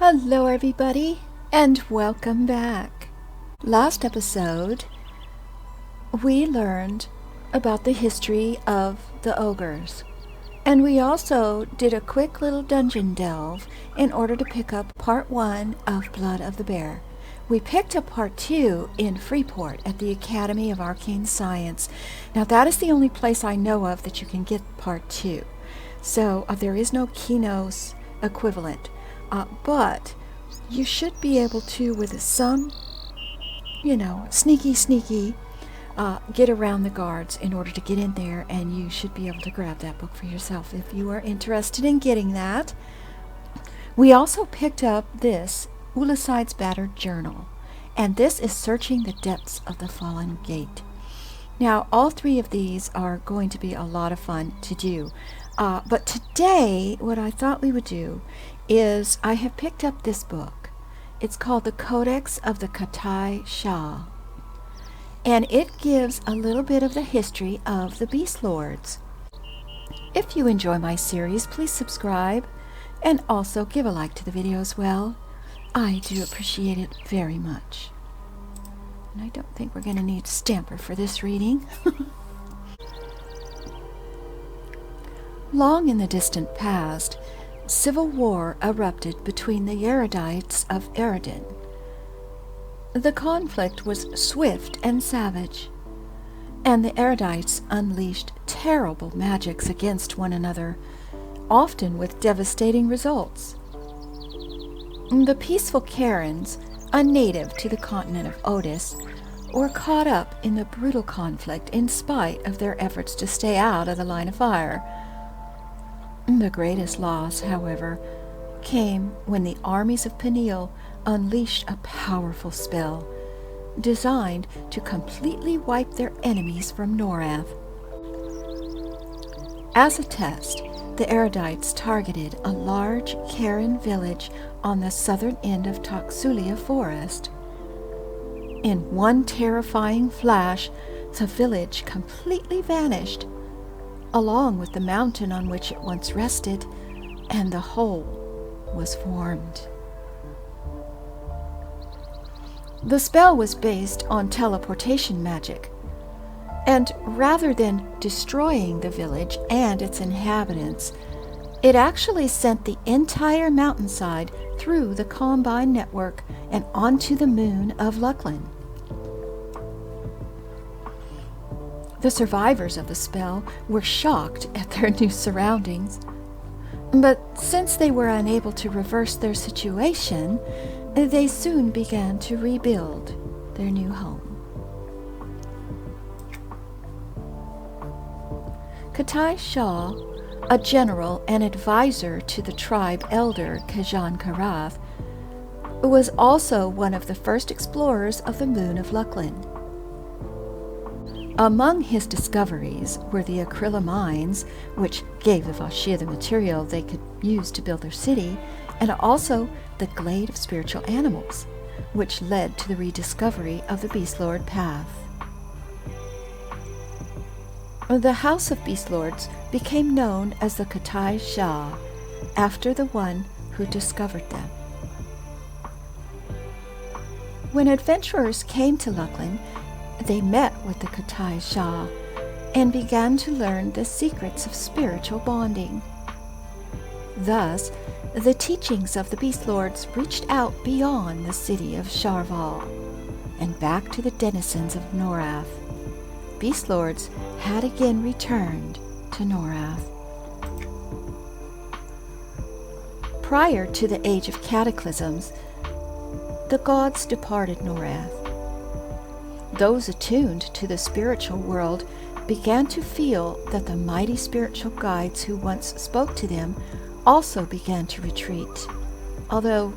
Hello everybody, and welcome back. Last episode, we learned about the history of the ogres. And we also did a quick little dungeon delve in order to pick up part 1 of Blood of the Bear. We picked up part 2 in Freeport at the Academy of Arcane Science. Now that is the only place I know of that you can get part 2. So there is no Kino's equivalent. But you should be able to, with some, sneaky, get around the guards in order to get in there, and you should be able to grab that book for yourself if you are interested in getting that. We also picked up this Ulicide's Battered Journal, and this is Searching the Depths of the Fallen Gate. Now, all 3 of these are going to be a lot of fun to do. But today, what I thought we would do is I have picked up this book. It's called the Codex of the Katai Shah. And it gives a little bit of the history of the Beastlords. If you enjoy my series, please subscribe and also give a like to the video as well. I do appreciate it very much. And I don't think we're going to need Stamper for this reading. Long in the distant past, civil war erupted between the erudites of Eridan. The conflict was swift and savage, and the erudites unleashed terrible magics against one another, often with devastating results. The peaceful Karens, a native to the continent of Otis, were caught up in the brutal conflict in spite of their efforts to stay out of the line of fire. The greatest loss, however, came when the armies of Peniel unleashed a powerful spell designed to completely wipe their enemies from Norath. As a test, the erudites targeted a large Karen village on the southern end of Toxulia Forest. In one terrifying flash, the village completely vanished, along with the mountain on which it once rested, and the whole was formed. The spell was based on teleportation magic, and rather than destroying the village and its inhabitants, it actually sent the entire mountainside through the Combine network and onto the moon of Lucklin. The survivors of the spell were shocked at their new surroundings, but since they were unable to reverse their situation, they soon began to rebuild their new home. Katai Shah, a general and advisor to the tribe elder Kajan Karath, was also one of the first explorers of the moon of Lucklin. Among his discoveries were the Acryla mines, which gave the Vashia the material they could use to build their city, and also the Glade of Spiritual Animals, which led to the rediscovery of the Beastlord path. The House of Beastlords became known as the Katai Shah, after the one who discovered them. When adventurers came to Lucklin, they met with the Katai Shah and began to learn the secrets of spiritual bonding. Thus, the teachings of the Beastlords reached out beyond the city of Sharval and back to the denizens of Norath. Beastlords had again returned to Norath. Prior to the Age of Cataclysms, the gods departed Norath. Those attuned to the spiritual world began to feel that the mighty spiritual guides who once spoke to them also began to retreat, although,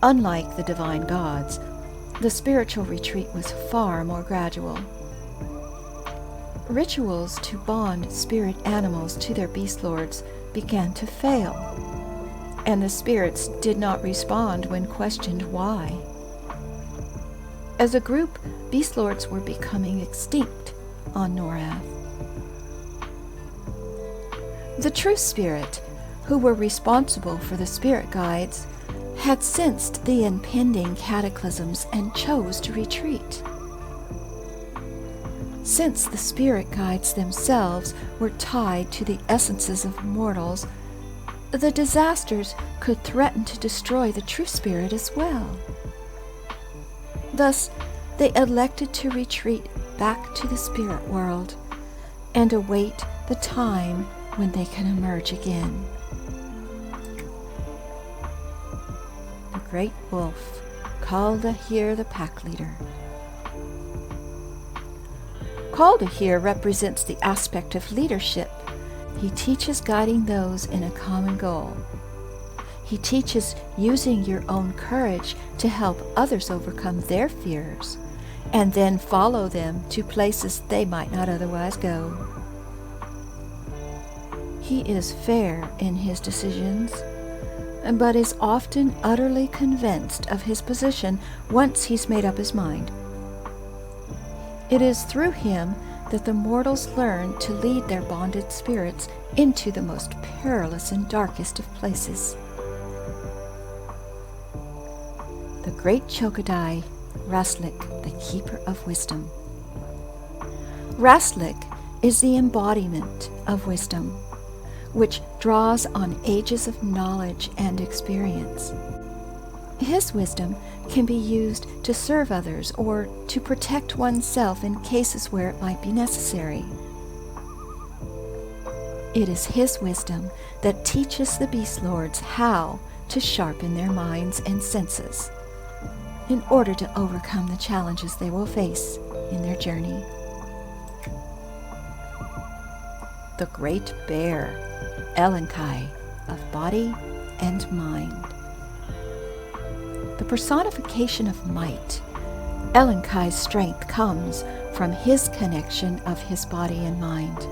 unlike the divine gods, the spiritual retreat was far more gradual. Rituals to bond spirit animals to their Beastlords began to fail, and the spirits did not respond when questioned why. As a group, Beastlords were becoming extinct on Norath. The true spirit, who were responsible for the spirit guides, had sensed the impending cataclysms and chose to retreat. Since the spirit guides themselves were tied to the essences of mortals, the disasters could threaten to destroy the true spirit as well. Thus, they elected to retreat back to the spirit world and await the time when they can emerge again. The great wolf called here the pack leader. Called here represents the aspect of leadership. He teaches guiding those in a common goal. He teaches using your own courage to help others overcome their fears and then follow them to places they might not otherwise go. He is fair in his decisions, but is often utterly convinced of his position once he's made up his mind. It is through him that the mortals learn to lead their bonded spirits into the most perilous and darkest of places. The great Chokodai, Raslik, the keeper of wisdom. Raslik is the embodiment of wisdom, which draws on ages of knowledge and experience. His wisdom can be used to serve others or to protect oneself in cases where it might be necessary. It is his wisdom that teaches the Beastlords how to sharpen their minds and senses in order to overcome the challenges they will face in their journey. The Great Bear, Elenkai, of body and mind. The personification of might, Elenkai's strength comes from his connection of his body and mind,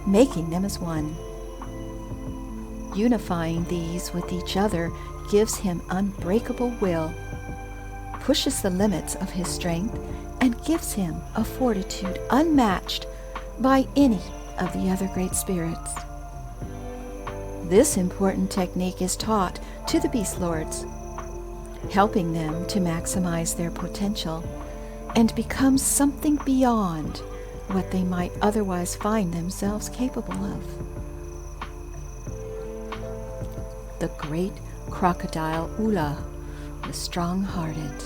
making them as one. Unifying these with each other gives him unbreakable will, pushes the limits of his strength, and gives him a fortitude unmatched by any of the other great spirits. This important technique is taught to the Beastlords, helping them to maximize their potential and become something beyond what they might otherwise find themselves capable of. The great crocodile Ula, the strong-hearted.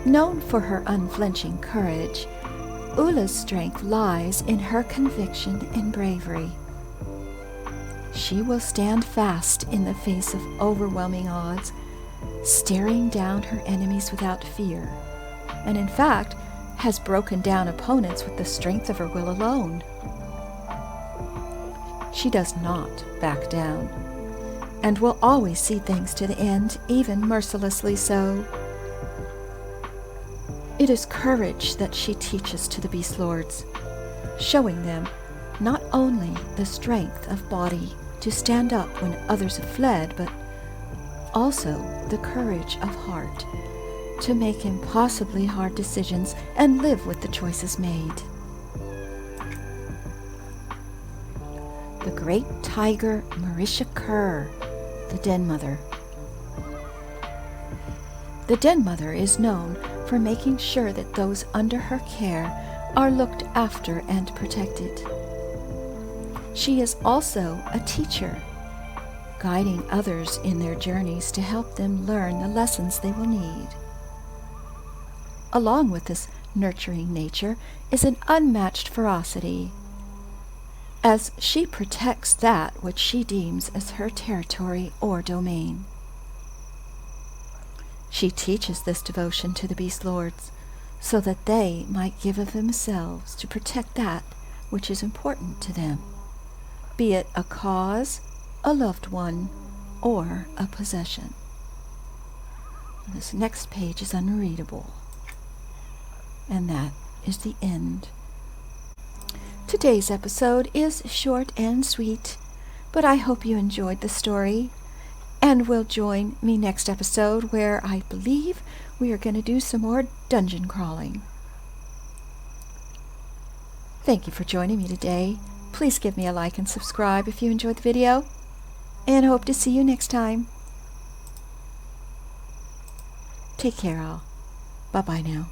Known for her unflinching courage, Ula's strength lies in her conviction and bravery. She will stand fast in the face of overwhelming odds, staring down her enemies without fear, and in fact has broken down opponents with the strength of her will alone. She does not back down, and will always see things to the end, even mercilessly so. It is courage that she teaches to the Beastlords, showing them not only the strength of body to stand up when others have fled, but also the courage of heart to make impossibly hard decisions and live with the choices made. The great tiger Marisha Kerr, the Den Mother. The Den Mother is known for making sure that those under her care are looked after and protected. She is also a teacher, guiding others in their journeys to help them learn the lessons they will need. Along with this nurturing nature is an unmatched ferocity, as she protects that which she deems as her territory or domain. She teaches this devotion to the Beastlords so that they might give of themselves to protect that which is important to them, be it a cause, a loved one, or a possession. This next page is unreadable, and that is the end. Today's episode is short and sweet, but I hope you enjoyed the story and will join me next episode, where I believe we are going to do some more dungeon crawling. Thank you for joining me today. Please give me a like and subscribe if you enjoyed the video. and hope to see you next time. Take care, all. Bye-bye now.